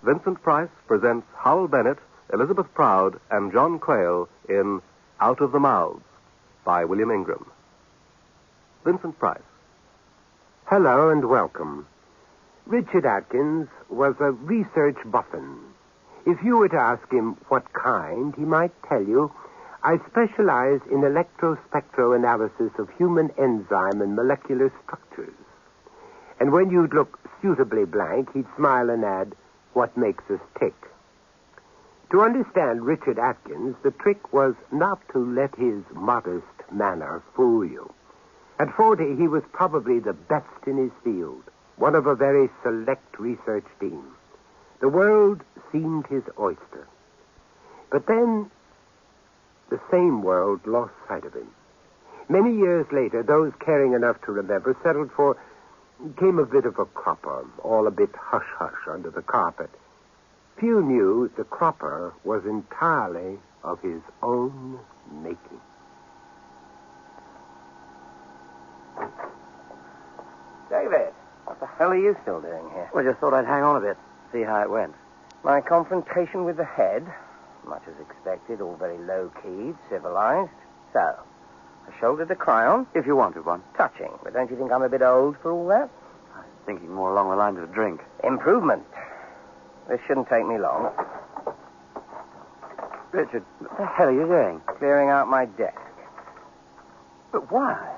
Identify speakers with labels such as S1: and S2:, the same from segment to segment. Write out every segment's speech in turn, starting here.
S1: Vincent Price presents Howell Bennett, Elizabeth Proud, and John Quayle in Out of the Mouths by William Ingram. Vincent Price.
S2: Hello and welcome. Richard Atkins was a research buffon. If you were to ask him what kind, he might tell you, I specialize in electrospectroanalysis of human enzyme and molecular structures. And when you'd look suitably blank, he'd smile and add, what makes us tick? To understand Richard Atkins, the trick was not to let his modest manner fool you. At 40, he was probably the best in his field, one of a very select research team. The world seemed his oyster. But then, the same world lost sight of him. Many years later, those caring enough to remember settled for came a bit of a cropper, all a bit hush-hush under the carpet. Few knew the cropper was entirely of his own making.
S3: David, what the hell are you still doing here?
S4: Well, just thought I'd hang on a bit, see how it went.
S3: My confrontation with the head, much as expected, all very low-keyed, civilized. So, a shoulder to cry on.
S4: If you wanted one.
S3: Touching, but don't you think I'm a bit old for all that?
S4: I was thinking more along the lines of a drink.
S3: Improvement. This shouldn't take me long.
S4: Richard, what the hell are you doing?
S3: Clearing out my desk.
S4: But why?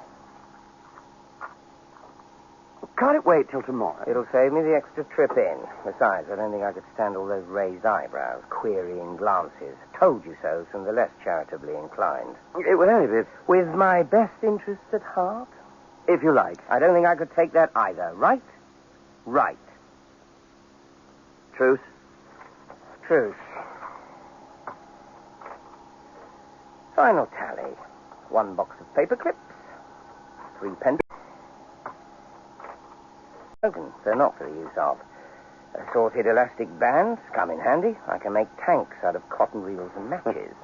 S4: Can't it wait till tomorrow?
S3: It'll save me the extra trip in. Besides, I don't think I could stand all those raised eyebrows, querying glances. Told you so from the less charitably inclined.
S4: It would only be...
S3: With my best interests at heart?
S4: If you like.
S3: I don't think I could take that either. Right? Right.
S4: Truce?
S3: Truce. Final tally. 1 box of paper clips. 3 pen... They're not for the use of. Assorted elastic bands come in handy. I can make tanks out of cotton reels and matches.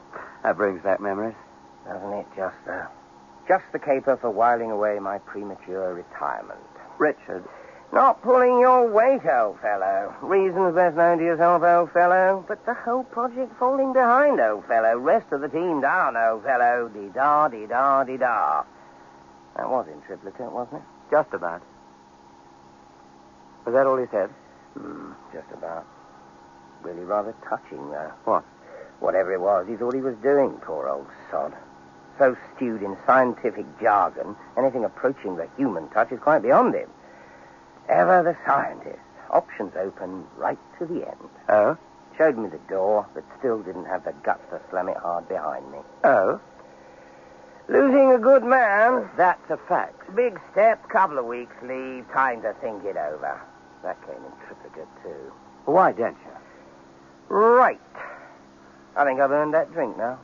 S4: That brings back memories.
S3: Doesn't it? Just the caper for whiling away my premature retirement.
S4: Richard.
S3: Not pulling your weight, old fellow. Reasons best known to yourself, old fellow. But the whole project falling behind, old fellow. Rest of the team down, old fellow. Dee-da, dee-da, dee-da. That was in triplicate, wasn't it?
S4: Just about. Was that all he said?
S3: Just about. Really rather touching, though.
S4: What?
S3: Whatever it was, he thought he was doing, poor old sod. So stewed in scientific jargon, anything approaching the human touch is quite beyond him. Ever the scientist. Options open right to the end.
S4: Oh?
S3: Showed me the door, but still didn't have the guts to slam it hard behind me.
S4: Oh?
S3: Losing a good man.
S4: That's a fact.
S3: Big step, couple of weeks leave, time to think it over. That came in triplicate, too.
S4: Why don't you?
S3: Right. I think I've earned that drink now.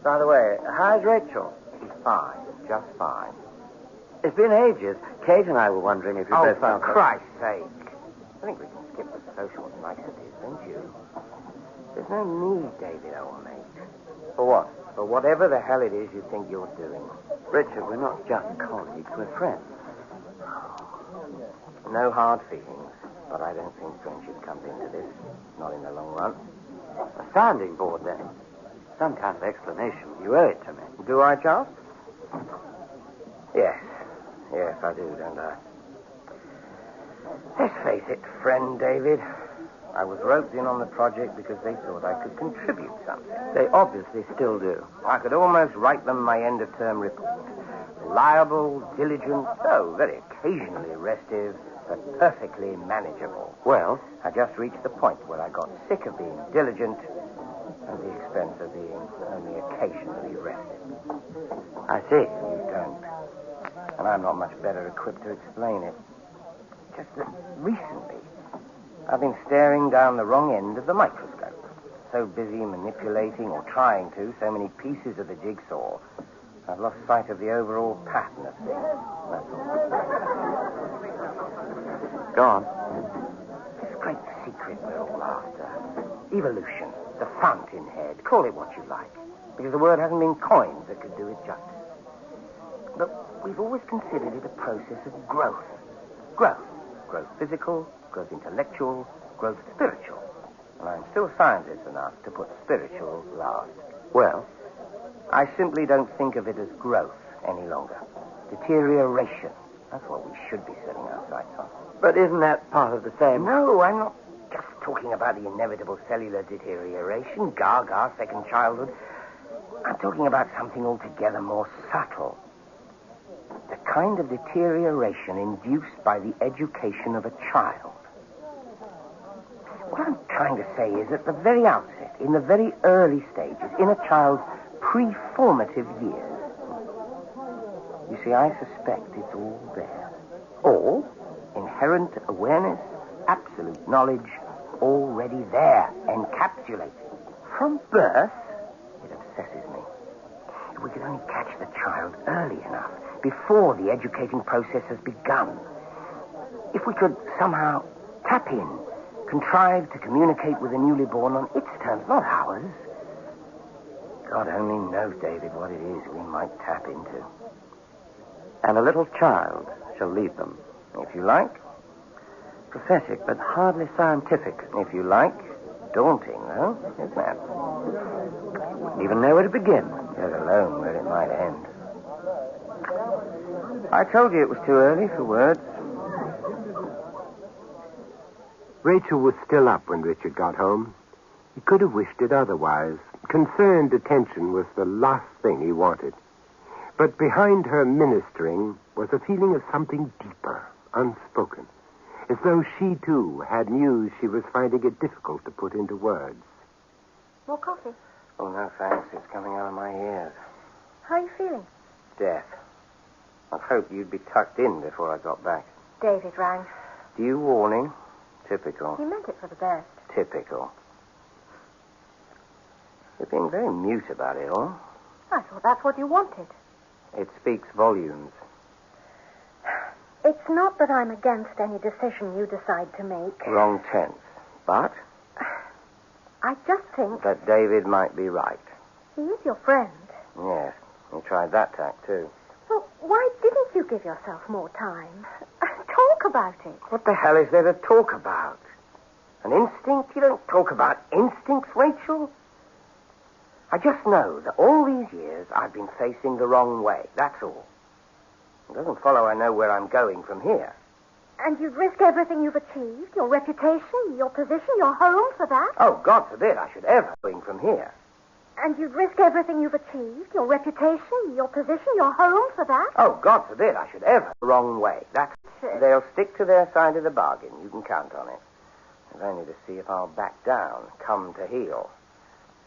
S4: By the way, how's Rachel?
S3: She's fine. Just fine.
S4: It's been ages. Kate and I were wondering if you both
S3: for
S4: found...
S3: Christ's sake. I think we can skip the social niceties, don't you? There's no need, David, old mate.
S4: For what?
S3: For whatever the hell it is you think you're doing.
S4: Richard, we're not just colleagues, we're friends.
S3: No hard feelings, but I don't think friendship comes into this. Not in the long run.
S4: A sounding board, then. Some kind of explanation. You owe it to me.
S3: Do I, Charles? Yes. Yes, I do, don't I? Let's face it, friend David. I was roped in on the project because they thought I could contribute something.
S4: They obviously still do.
S3: I could almost write them my end-of-term report. Reliable, diligent, though very occasionally restive, but perfectly manageable.
S4: Well?
S3: I just reached the point where I got sick of being diligent at the expense of being only occasionally restive.
S4: I see.
S3: You don't. And I'm not much better equipped to explain it. Just that recently, I've been staring down the wrong end of the microscope. So busy manipulating or trying to so many pieces of the jigsaw, I've lost sight of the overall pattern of things. That's all.
S4: Go on.
S3: This great secret we're all after. Evolution. The fountainhead. Call it what you like. Because the word hasn't been coined that could do it justice. But we've always considered it a process of growth. Growth. Growth physical, growth intellectual, growth spiritual. And I'm still scientist enough to put spiritual last.
S4: Well,
S3: I simply don't think of it as growth any longer. Deterioration. That's what we should be setting our sights on.
S4: but isn't that part of the same?
S3: No, I'm not just talking about the inevitable cellular deterioration, gaga, second childhood. I'm talking about something altogether more subtle. The kind of deterioration induced by the education of a child. What I'm trying to say is at the very outset, in the very early stages, in a child's pre-formative years. You see, I suspect it's all there. All inherent awareness, absolute knowledge, already there, encapsulated. From birth, it obsesses me. If we could only catch the child early enough, before the educating process has begun. If we could somehow tap in, contrive to communicate with the newly born on its terms, not ours. God only knows, David, what it is we might tap into.
S4: And a little child shall lead them.
S3: If you like.
S4: Prophetic, but hardly scientific.
S3: If you like. Daunting, though, isn't that?
S4: Wouldn't even know where to begin.
S3: Let alone where it might end. I told you it was too early for words.
S2: Rachel was still up when Richard got home. He could have wished it otherwise. Concerned attention was the last thing he wanted. But behind her ministering was a feeling of something deeper, unspoken, as though she, too, had news she was finding it difficult to put into words.
S5: More coffee?
S3: Oh, no, thanks. It's coming out of my ears.
S5: How are you feeling?
S3: Death. I'd hoped you'd be tucked in before I got back.
S5: David rang.
S3: Due warning. Typical.
S5: He meant it for the best.
S3: Typical. You've been very mute about it all.
S5: I thought that's what you wanted.
S3: It speaks volumes.
S5: It's not that I'm against any decision you decide to make.
S3: Wrong tense. But
S5: I just think
S3: that David might be right.
S5: he is your friend.
S3: Yes, he tried that tack, too.
S5: Well, why didn't you give yourself more time? Talk about it.
S3: What the hell is there to talk about? An instinct? You don't talk about instincts, Rachel. I just know that all these years I've been facing the wrong way. That's all. It doesn't follow I know where I'm going from here.
S5: And you'd risk everything you've achieved, your reputation, your position, your home for that?
S3: Oh, God forbid I should ever going from here.
S5: And you'd risk everything you've achieved, your reputation, your position, your home for that?
S3: Oh, God forbid I should ever the wrong way. That's They'll stick to their side of the bargain. You can count on it. If only to see if I'll back down, come to heel.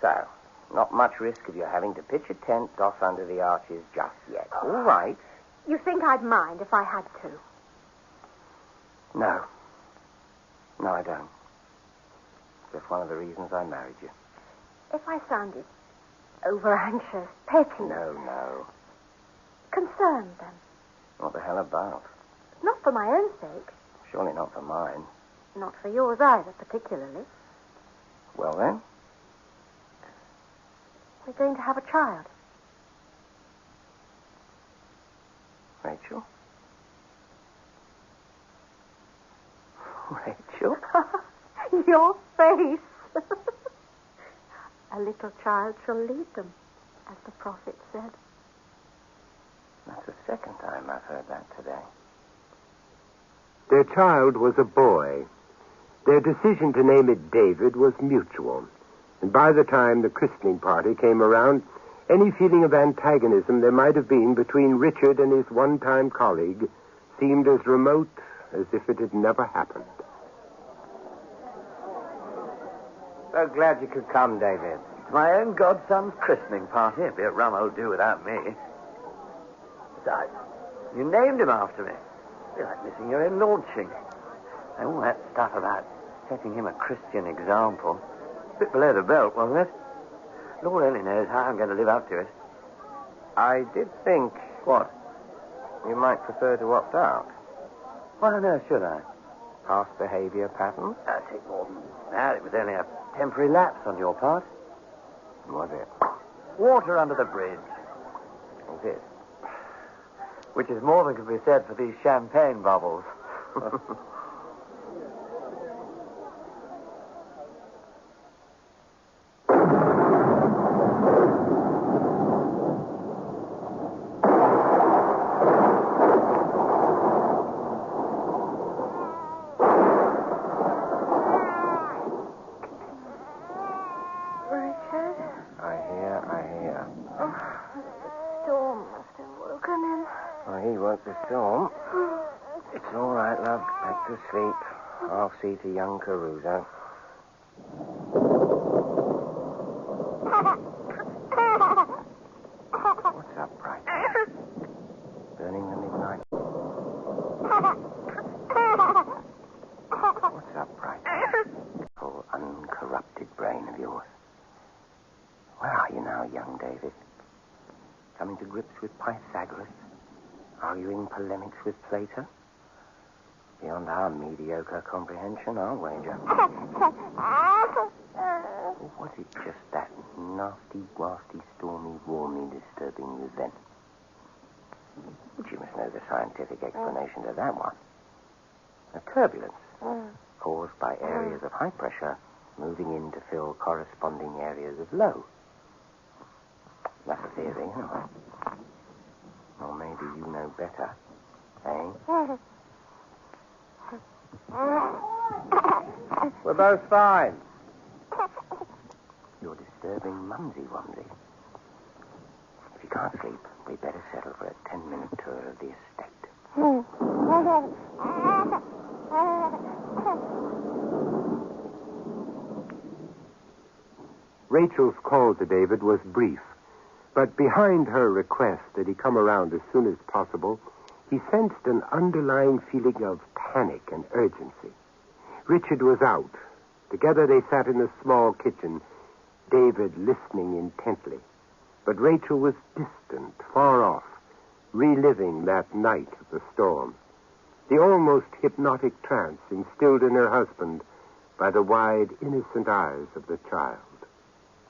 S3: So, not much risk of you having to pitch a tent off under the arches just yet. All right.
S5: You think I'd mind if I had to?
S3: No. No, I don't. Just one of the reasons I married you.
S5: If I sounded over-anxious, petty...
S3: No.
S5: Concerned, then?
S3: What the hell about?
S5: Not for my own sake.
S3: Surely not for mine.
S5: Not for yours either, particularly.
S3: Well, then?
S5: We're going to have a child.
S3: Rachel? Rachel?
S5: Your face. A little child shall lead them, as the prophet said.
S3: That's the second time I've heard that today.
S2: Their child was a boy. Their decision to name it David was mutual. And by the time the christening party came around, any feeling of antagonism there might have been between Richard and his one-time colleague seemed as remote as if it had never happened.
S3: So glad you could come, David.
S4: It's my own godson's christening party. It'd be a rum old do without me. Besides, you named him after me. It'd be like missing your own launching. And all that stuff about setting him a Christian example. A bit below the belt, wasn't it? Lord only knows how I'm going to live up to it.
S3: I did think...
S4: What?
S3: You might prefer to opt out.
S4: Why on earth should I?
S3: Past behavior patterns?
S4: I'd take more than that. It was only a temporary lapse on your part.
S3: Was it?
S4: Water under the bridge.
S3: Was it?
S4: Which is more than can be said for these champagne bubbles.
S3: The storm. It's all right, love. Back to sleep. I'll see to young Caruso. What's up, Bright? Burning the midnight. What's up, Bright? Oh, uncorrupted brain of yours. Where are you now, young David? Coming to grips with Pythagoras? Arguing polemics with Plato? Beyond our mediocre comprehension, I'll wager. Or was it just that nasty, wasty, stormy, warmy disturbing you then? But you must know the scientific explanation to that one. A turbulence caused by areas of high pressure moving in to fill corresponding areas of low. That's a theory, anyway. Or maybe you know better, eh? We're both fine. You're disturbing Mumsy-Wumsy. If you can't sleep, we'd better settle for a 10-minute tour of the estate.
S2: Rachel's call to David was brief. But behind her request that he come around as soon as possible, he sensed an underlying feeling of panic and urgency. Richard was out. Together they sat in the small kitchen, David listening intently. But Rachel was distant, far off, reliving that night of the storm. The almost hypnotic trance instilled in her husband by the wide, innocent eyes of the child.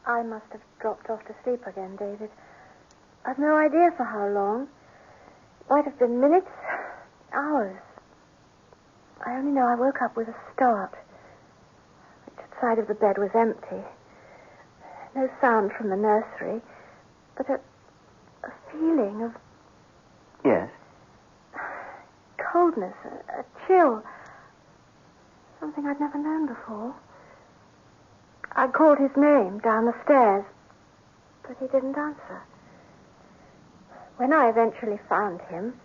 S5: I must have dropped off to sleep again, David. I've no idea for how long. It might have been minutes, hours. I only know I woke up with a start. Richard's side of the bed was empty. No sound from the nursery, but a feeling of...
S4: Yes?
S5: Coldness, a chill. Something I'd never known before. I called his name down the stairs, but he didn't answer. When I eventually found him,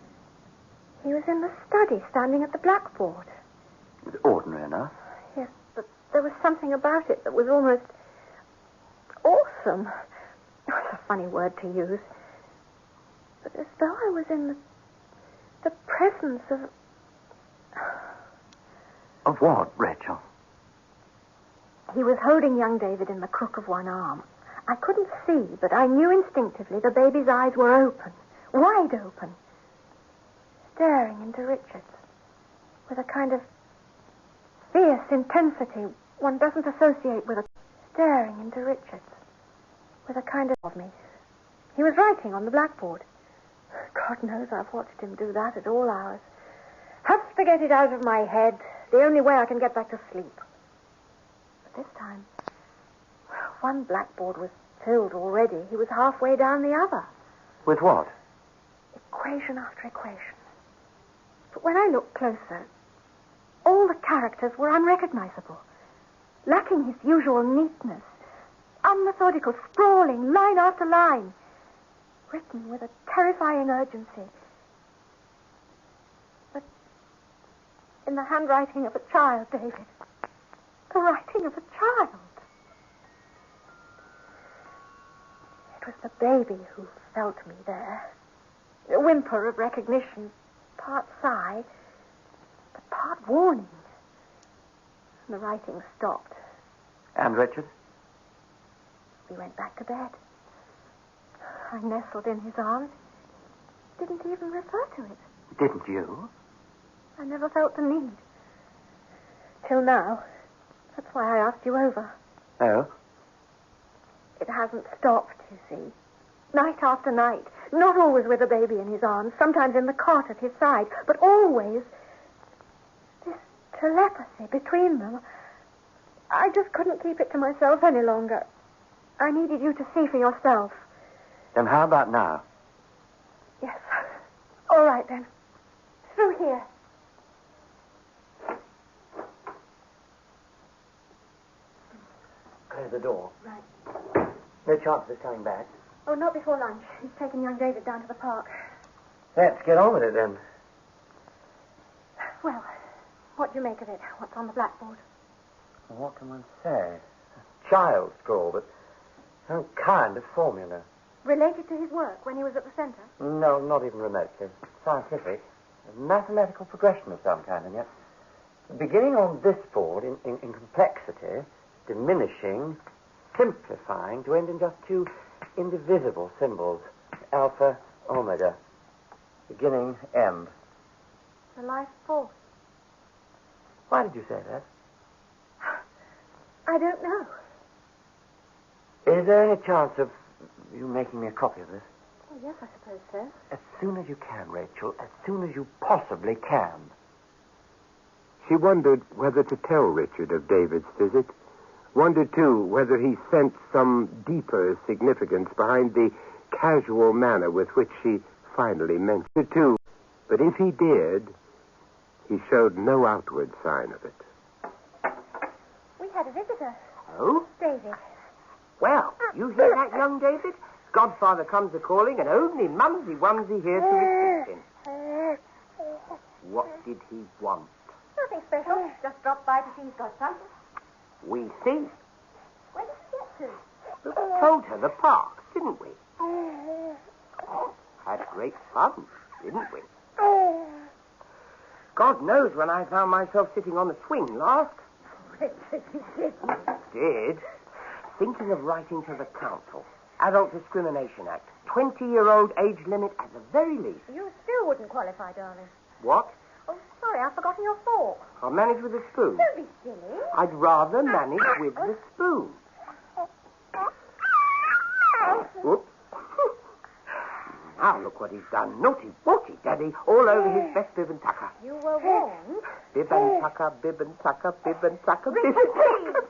S5: he was in the study, standing at the blackboard.
S4: It's ordinary enough.
S5: Yes, but there was something about it that was almost awesome. It's a funny word to use. But as though I was in the presence of...
S4: Of what, Rachel?
S5: He was holding young David in the crook of one arm. I couldn't see, but I knew instinctively the baby's eyes were open, wide open, staring into Richard's with a kind of fierce intensity one doesn't associate with a... Staring into Richard's with a kind of me. He was writing on the blackboard. God knows I've watched him do that at all hours. Have to get it out of my head. The only way I can get back to sleep. This time, one blackboard was filled already. He was halfway down the other.
S4: With what?
S5: Equation after equation. But when I looked closer, all the characters were unrecognizable, lacking his usual neatness, unmethodical, sprawling, line after line, written with a terrifying urgency. But in the handwriting of a child, David. The writing of a child. It was the baby who felt me there. A whimper of recognition, part sigh, but part warning. And the writing stopped.
S4: And Richard?
S5: We went back to bed. I nestled in his arms. Didn't even refer to it.
S4: Didn't you?
S5: I never felt the need. Till now. That's why I asked you over.
S4: Oh?
S5: It hasn't stopped, you see. Night after night. Not always with a baby in his arms, sometimes in the cot at his side, but always this telepathy between them. I just couldn't keep it to myself any longer. I needed you to see for yourself.
S4: Then how about now?
S5: Yes. All right, then. Through here.
S4: Close the door.
S5: Right.
S4: No chance of his coming back.
S5: Oh, not before lunch. He's taking young David down to the park.
S4: Let's get on with it, then.
S5: Well, what do you make of it? What's on the blackboard?
S4: Well, what can one say? Child's scrawl, but some kind of formula.
S5: Related to his work when he was at the center?
S4: No, not even remotely. Scientific. A mathematical progression of some kind, and yet beginning on this board in complexity, diminishing, simplifying to end in just two indivisible symbols. Alpha, omega. Beginning, M.
S5: The life force.
S4: Why did you say that?
S5: I don't know.
S4: Is there any chance of you making me a copy of this?
S5: Oh, yes, I suppose so.
S4: As soon as you can, Rachel. As soon as you possibly can.
S2: She wondered whether to tell Richard of David's visit. Wondered, too, whether he sensed some deeper significance behind the casual manner with which she finally mentioned it, too. But if he did, he showed no outward sign of it.
S5: We had a visitor.
S3: Oh?
S5: David.
S3: Well, you hear that, young David? Godfather comes a-calling, and only Mumsy-Wumsy here to assist him. What did he want?
S5: Nothing special. Just dropped by to see he's got something.
S3: We see.
S5: Where did he get to?
S3: We told her the park, didn't we? Had great fun, didn't we? God knows when I found myself sitting on the swing last.
S5: Richard, you didn't.
S3: Did. Thinking of writing to the council. Adult Discrimination Act. 20-year-old age limit at the very least.
S5: You still wouldn't qualify, darling.
S3: What?
S5: Oh, sorry, I've forgotten your fork.
S3: I'll manage with a spoon.
S5: Don't be silly.
S3: I'd rather manage with the spoon. Whoops. Now look what he's done. Naughty, naughty, Daddy. All over his best bib and tucker.
S5: You were warned.
S3: Bib and tucker, bib and tucker, bib and tucker, bib
S5: Richard,
S3: and tucker.
S5: please.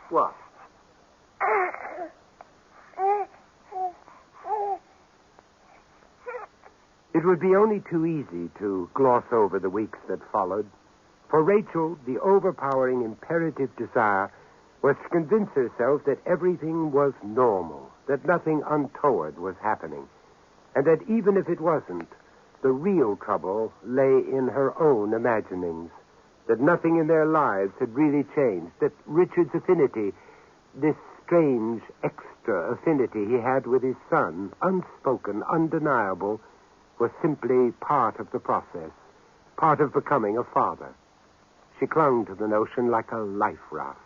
S3: What?
S2: It would be only too easy to gloss over the weeks that followed. For Rachel, the overpowering imperative desire was to convince herself that everything was normal, that nothing untoward was happening, and that even if it wasn't, the real trouble lay in her own imaginings, that nothing in their lives had really changed, that Richard's affinity, this strange extra affinity he had with his son, unspoken, undeniable, was simply part of the process, part of becoming a father. She clung to the notion like a life raft.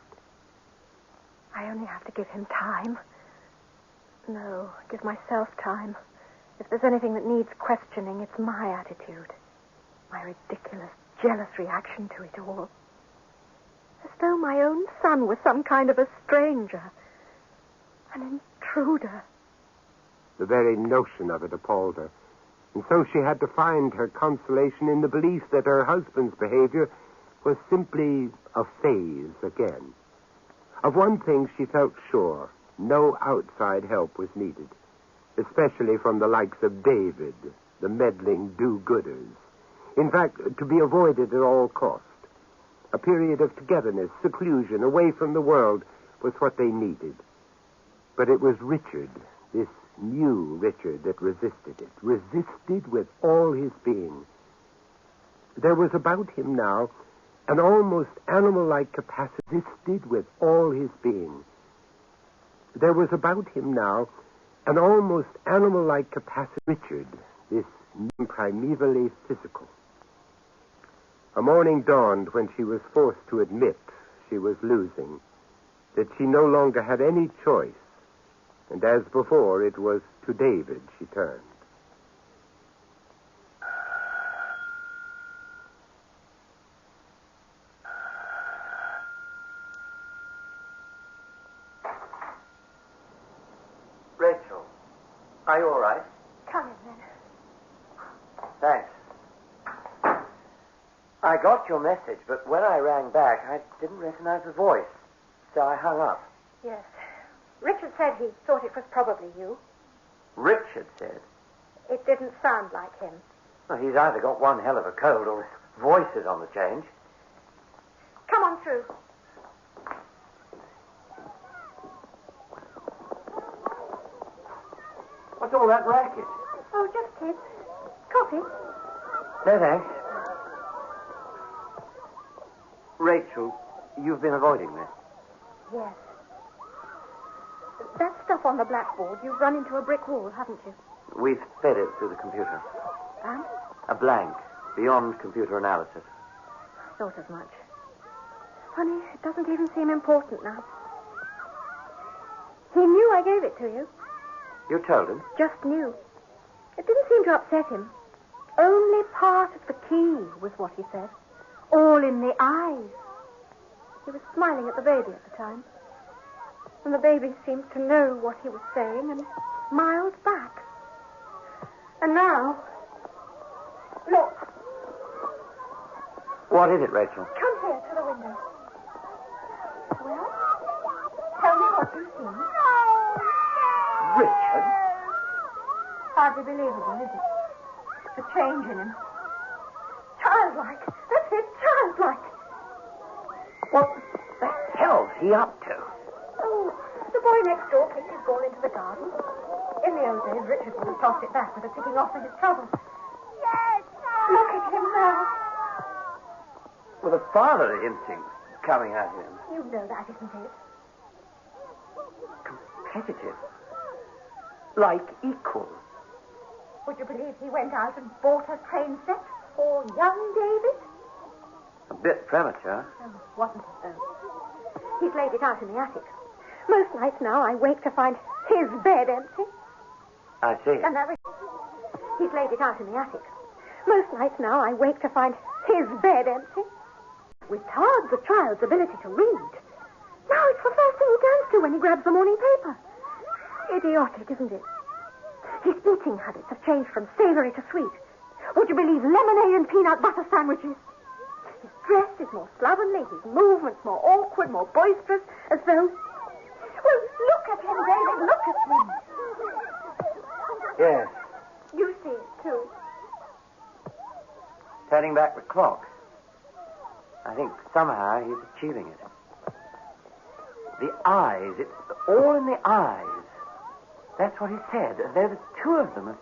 S5: I only have to give him time. No, give myself time. If there's anything that needs questioning, it's my attitude. My ridiculous, jealous reaction to it all. As though my own son was some kind of a stranger. An intruder.
S2: The very notion of it appalled her. And so she had to find her consolation in the belief that her husband's behavior was simply a phase again. Of one thing she felt sure, no outside help was needed, especially from the likes of David, the meddling do-gooders. In fact, to be avoided at all cost. A period of togetherness, seclusion, away from the world was what they needed. But it was Richard, this new Richard, that resisted it, resisted with all his being. There was about him now an almost animal-like capacity, resisted with all his being. There was about him now an almost animal-like capacity, Richard, this primevally physical. A morning dawned when she was forced to admit she was losing, that she no longer had any choice, and as before, it was to David she turned.
S4: Rachel, are you all right? I got your message, but when I rang back, I didn't recognize the voice, so I hung up.
S5: Yes. Richard said he thought it was probably you.
S4: Richard said?
S5: It didn't sound like him.
S4: Well, he's either got one hell of a cold or his voice is on the change.
S5: Come on through.
S4: What's all that racket?
S5: Oh, just kids. Coffee?
S4: No, thanks. Rachel, you've been avoiding me.
S5: Yes. That stuff on the blackboard, you've run into a brick wall, haven't you?
S4: We've fed it through the computer.
S5: And?
S4: A blank, beyond computer analysis.
S5: I thought as much. Funny, it doesn't even seem important now. He knew I gave it to you.
S4: You told him?
S5: Just knew. It didn't seem to upset him. Only part of the key was what he said. All in the eyes. He was smiling at the baby at the time. And the baby seemed to know what he was saying and smiled back. And now... Look.
S4: What is it, Rachel?
S5: Come here to the window. Well, tell me what you see.
S4: Richard?
S5: Hardly believable, is it? The change in him. Childlike. That's it, childlike.
S4: What the hell's he up to?
S5: Oh, the boy next door kicked his ball into the garden. In the old days, Richard would have tossed it back with a ticking off for his trouble. Yes, look at him now.
S4: With a fatherly instinct coming out of him.
S5: You know that, isn't it?
S4: Competitive. Like equals.
S5: Would you believe he went out and bought a train set for young David?
S4: A bit premature.
S5: Oh, wasn't it, though? He's laid it out in the attic. Most nights now I wake to find his bed empty.
S4: I see.
S5: And that was... He's laid it out in the attic. Most nights now I wake to find his bed empty. Retards a child's ability to read. Now it's the first thing he turns to when he grabs the morning paper. Idiotic, isn't it? His eating habits have changed from savory to sweet. Would you believe lemonade and peanut butter sandwiches? His dress is more slovenly, his movements more awkward, more boisterous, as though... Well, look at him, David, look at him.
S4: Yes.
S5: You see it, too.
S4: Turning back the clock. I think somehow he's achieving it. The eyes, it's all in the eyes. That's what he said. They're the two of them have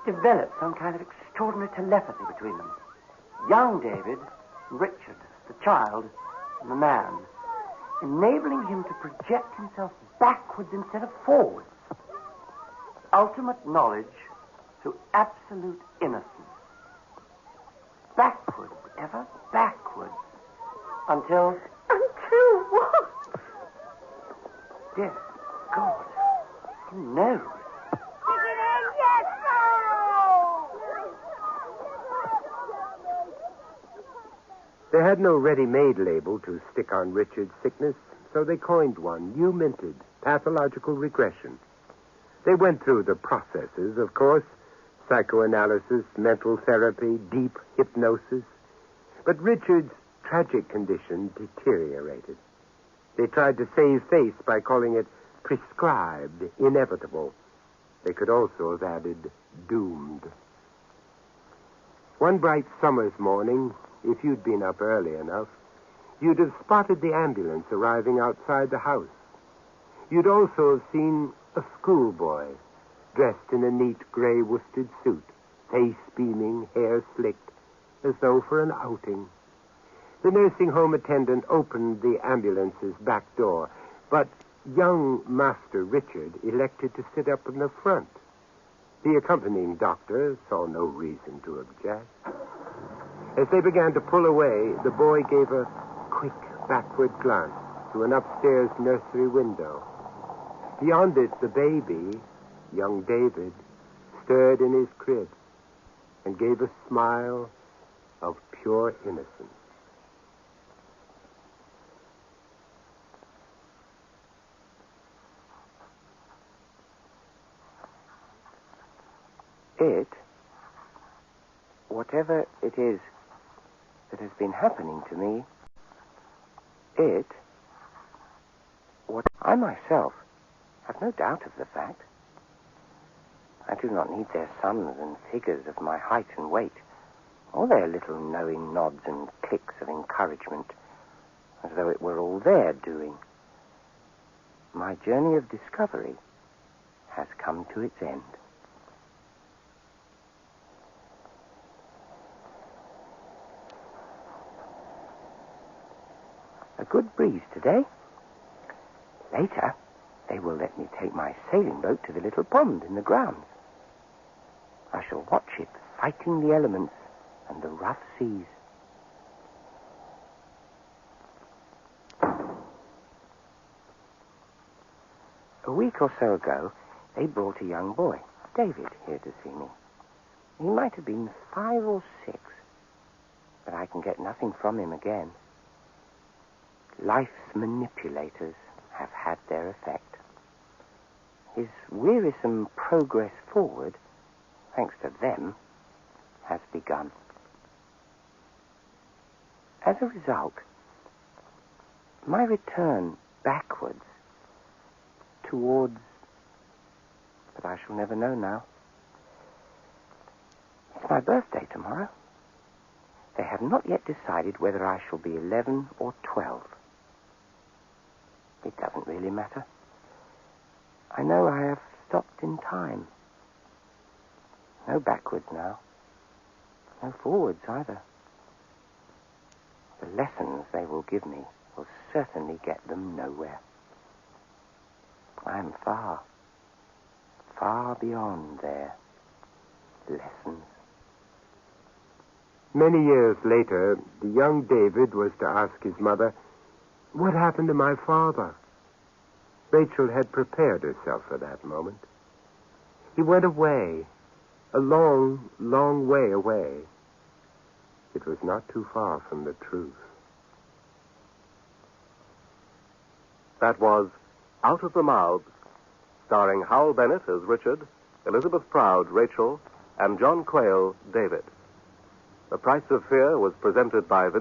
S4: developed some kind of extraordinary telepathy between them. Young David, Richard, the child, and the man, enabling him to project himself backwards instead of forwards. Ultimate knowledge through absolute innocence. Backwards, ever backwards. Until...
S5: Until what?
S4: Dear God, who knows?
S2: They had no ready-made label to stick on Richard's sickness, so they coined one, new minted, pathological regression. They went through the processes, of course, psychoanalysis, mental therapy, deep hypnosis. But Richard's tragic condition deteriorated. They tried to save face by calling it prescribed, inevitable. They could also have added doomed. One bright summer's morning, if you'd been up early enough, you'd have spotted the ambulance arriving outside the house. You'd also have seen a schoolboy dressed in a neat gray worsted suit, face beaming, hair slicked, as though for an outing. The nursing home attendant opened the ambulance's back door, but young Master Richard elected to sit up in the front. The accompanying doctor saw no reason to object. As they began to pull away, the boy gave a quick backward glance to an upstairs nursery window. Beyond it, the baby, young David, stirred in his crib and gave a smile of pure innocence.
S3: It, whatever it is, that has been happening to me, what I myself have no doubt of the fact. I do not need their sums and figures of my height and weight, or their little knowing nods and clicks of encouragement, as though it were all their doing. My journey of discovery has come to its end. A good breeze today. Later, they will let me take my sailing boat to the little pond in the grounds. I shall watch it fighting the elements and the rough seas. A week or so ago, they brought a young boy, David, here to see me. He might have been 5 or 6, but I can get nothing from him again. Life's manipulators have had their effect. His wearisome progress forward, thanks to them, has begun. As a result, my return backwards towards... but I shall never know now. It's my birthday tomorrow. They have not yet decided whether I shall be 11 or 12. It doesn't really matter. I know I have stopped in time. No backwards now. No forwards either. The lessons they will give me will certainly get them nowhere. I am far, far beyond their lessons.
S2: Many years later, the young David was to ask his mother, "What happened to my father?" Rachel had prepared herself for that moment. He went away, a long, long way away. It was not too far from the truth.
S1: That was Out of the Mouths, starring Howell Bennett as Richard, Elizabeth Proud, Rachel, and John Quayle, David. The Price of Fear was presented by Vincent